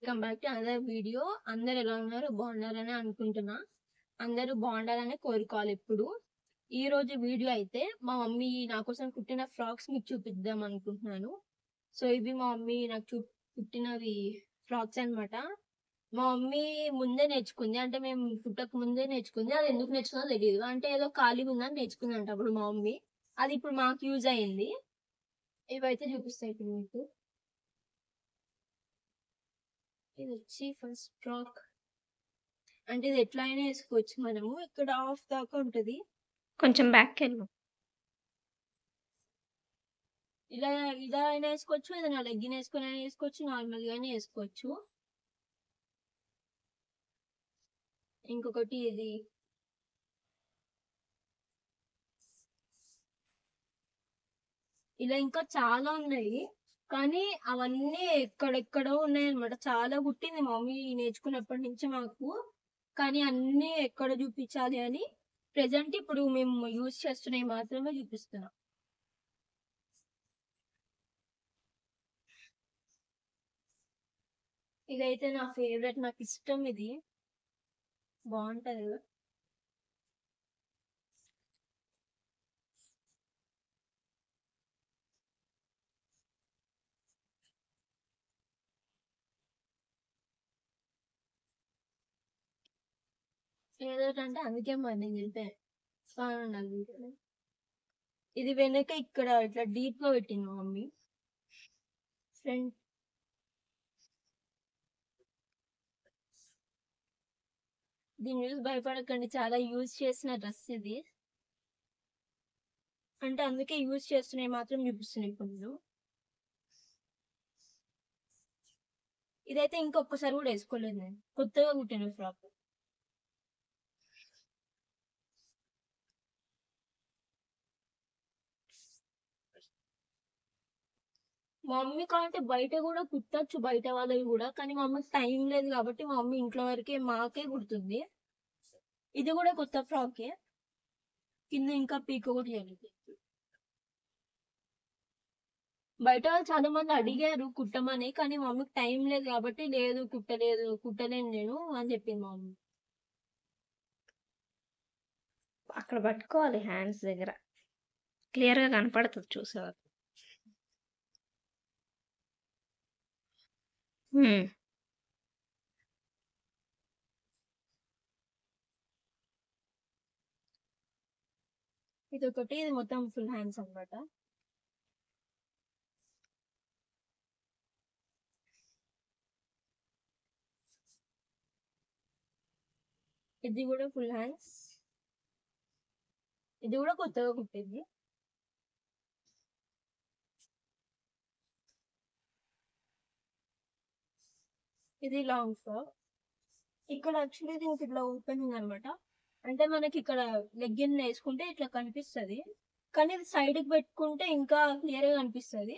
Welcome back to another video. అందరు ఎలా ఉన్నారు? బాగున్నారని అనుకుంటున్నా. అందరూ బాగుండాలని కోరుకోవాలి ఎప్పుడు. ఈ రోజు వీడియో అయితే మా మమ్మీ నా కోసం కుట్టిన ఫ్రాక్స్ మీకు చూపిద్దాం అనుకుంటున్నాను. సో ఇవి మా మమ్మీ నాకు కుట్టినవి ఫ్రాక్స్ అన్నమాట. మా మమ్మీ ముందే నేర్చుకుంది, అంటే మేము పుట్టక ముందే నేర్చుకుంది. అది ఎందుకు నేర్చుకుందో తెలియదు, అంటే ఏదో ఖాళీగా ఉందని నేర్చుకుంది అంట అప్పుడు మా మమ్మీ. అది ఇప్పుడు మాకు యూజ్ అయింది. ఇవైతే చూపిస్తాయి ఇప్పుడు మీకు. ఇది వచ్చి ఫస్ట్ ఫ్రాక్, అంటే ఇది ఎట్లా అయినా వేసుకోవచ్చు మనము. ఇక్కడ హాఫ్ దాకా ఉంటది. కొంచెం బ్యాక్ వెళ్ళు. ఇలా ఇలా అయినా వేసుకోవచ్చు, ఏదైనా లెగ్గిన్ వేసుకొని అయినా వేసుకోవచ్చు, నార్మల్ గానే వేసుకోవచ్చు. ఇంకొకటి ఇది ఇలా ఇంకా చాలా ఉన్నాయి, కానీ అవన్నీ ఎక్కడెక్కడో ఉన్నాయి అనమాట. చాలా కుట్టింది మా మమ్మీ నేర్చుకున్నప్పటి నుంచి మాకు, కానీ అన్ని ఎక్కడ చూపించాలి అని ప్రెసెంట్ ఇప్పుడు మేము యూజ్ చేస్తున్నాయి మాత్రమే చూపిస్తున్నాం. ఇదైతే నా ఫేవరెట్, నాకు ఇష్టం, ఇది బాగుంటది కదా. ఏదో అంటే అందుకే మరి నేను చెప్పాను. ఇది వెనక ఇక్కడ ఇట్లా డీప్ గా పెట్టింది మా మమ్మీ. ఫ్రంట్ దీన్ని చూసి భయపడకండి, చాలా యూజ్ చేసిన డ్రెస్ ఇది, అంటే అందుకే యూజ్ చేస్తున్నాయి మాత్రం చూపిస్తున్నాయి ఇప్పుడు. ఇదైతే ఇంకొకసారి కూడా వేసుకోలేదు నేను, కొత్తగా కుట్టిన ఫ్రాక్. మా మమ్మీ కావాలంటే బయట కూడా కుట్టచ్చు, బయట వాళ్ళవి కూడా, కానీ మా మమ్మీకి టైం లేదు కాబట్టి మా మమ్మీ ఇంట్లో వరకే మాకే కుడుతుంది. ఇది కూడా కొత్త ఫ్రాకే, కింద ఇంకా పీక కూడా చేయలేదు. బయట వాళ్ళు చాలా మంది అడిగారు కుట్టమని, కానీ మా మమ్మీకి టైం లేదు కాబట్టి లేదు కుట్టలేను నేను అని చెప్పింది మా మమ్మీ. అక్కడ పట్టుకోవాలి హ్యాండ్స్ దగ్గర, క్లియర్ గా కనపడుతుంది చూసేవారు. ఇది ఒకటి, ఇది మొత్తం ఫుల్ హ్యాండ్స్ అన్నమాట. ఇది కూడా ఫుల్ హ్యాండ్స్, ఇది కూడా కొత్తగా కుట్టింది. ఇది లాంగ్ ఫ్రాక్. ఇక్కడ యాక్చువల్లీ దీనికి ఇట్లా ఓపెన్ ఉంది అనమాట, అంటే మనకి ఇక్కడ లెగ్గిన్ వేసుకుంటే ఇట్లా కనిపిస్తుంది, కానీ ఇది సైడ్ కి పెట్టుకుంటే ఇంకా క్లియర్ గా కనిపిస్తుంది.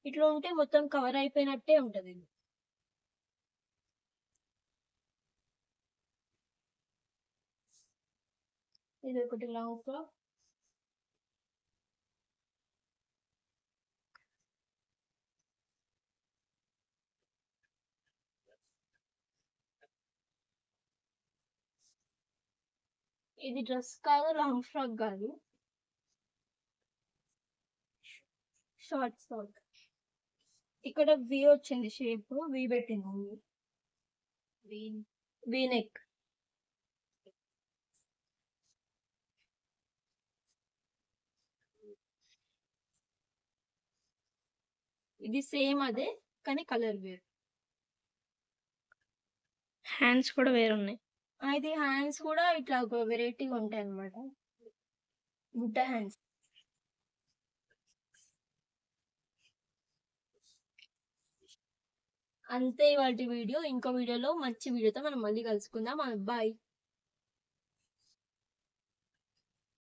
ఇట్లా ఉంటే మొత్తం కవర్ అయిపోయినట్టే ఉంటది. ఇది ఒకటి లాంగ్ ఫ్రాక్. ఇది డ్రెస్ కాదు, లాంగ్ ఫ్రాక్ కాదు, షార్ట్ ఫ్రాక్. ఇక్కడ వి వచ్చింది, షేప్ వి పెట్టింది, వి నెక్. ఇది సేమ్ అదే, కానీ కలర్ వేరు. హ్యాండ్స్ కూడా వేరున్నాయి. ఇది హ్యాండ్స్ కూడా ఇట్లా ఒక వెరైటీగా ఉంటాయి అనమాట, బుట్ట హ్యాండ్స్. అంతే వాటి వీడియో. ఇంకో వీడియోలో మంచి వీడియోతో మనం మళ్ళీ కలుసుకుందాం. బాయ్.